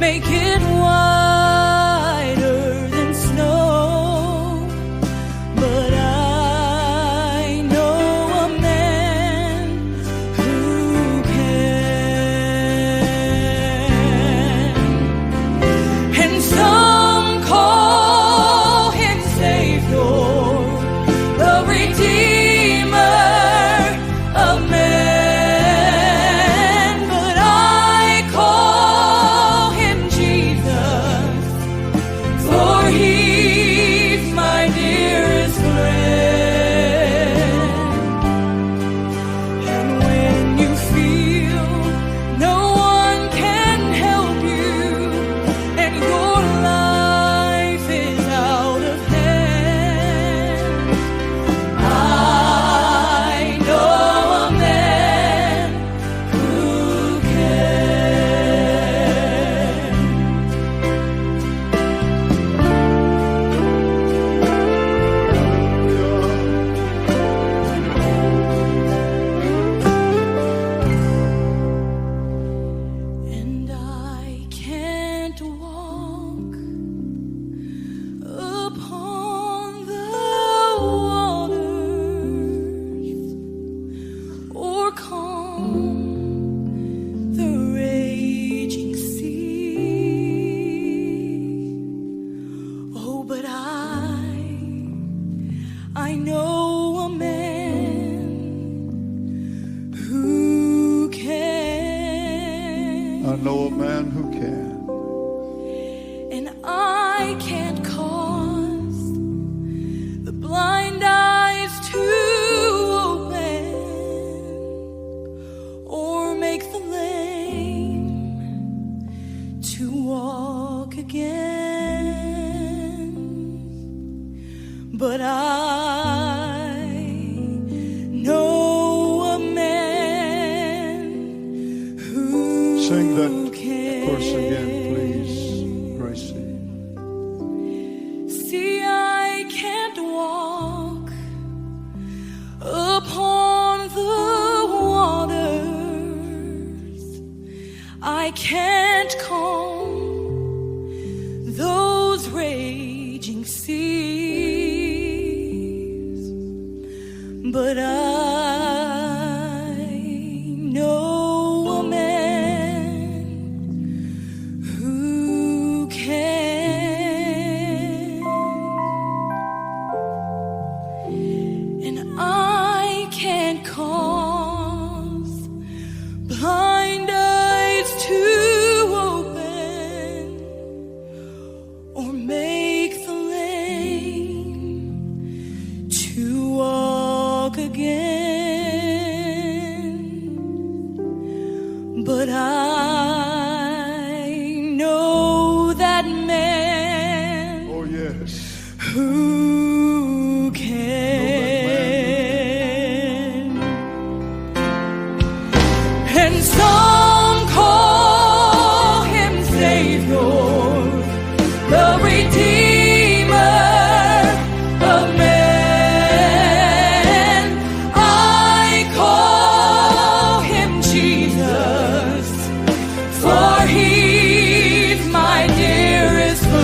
make it whiter than snow. But I know a man who can. And some call him Savior, the Redeemer of man. But I call him Jesus, for he's my dearest friend. And when you feel no one can help you and your life is out of hand, I know a man who can. And I can't walk upon the waters or calm the raging sea. Oh, but I know a man who can. I know a man who can. And I can't cause the blind eyes to open or make the lame to walk again. But I know a man who Sing that can. verse again, please, Gracie. See, I can't walk upon the waters. I can't calm those raging seas. But I know a man who can. And I can't cause blind eyes to open or make the lame to walk again. But I know that man Oh, yes. who can. And some call him Savior, the Redeemer of man. I call him Jesus, for he's my dearest friend.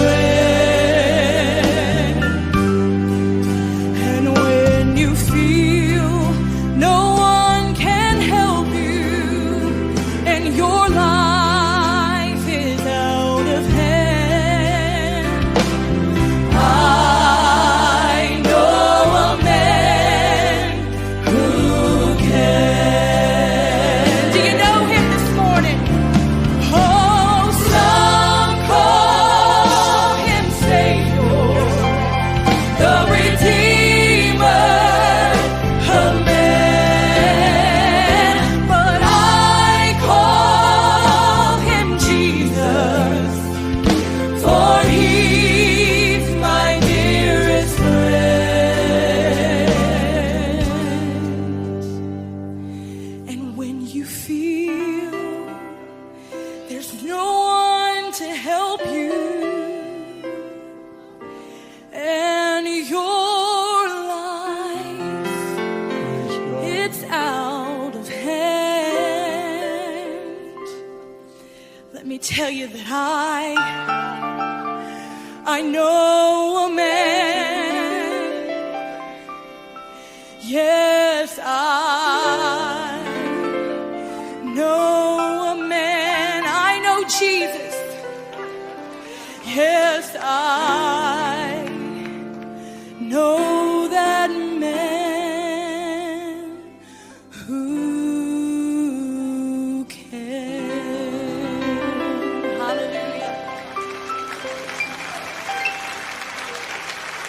And when you feel no one can help you Let me tell you that I know a man. Yes, I know a man. I know Jesus. Yes, I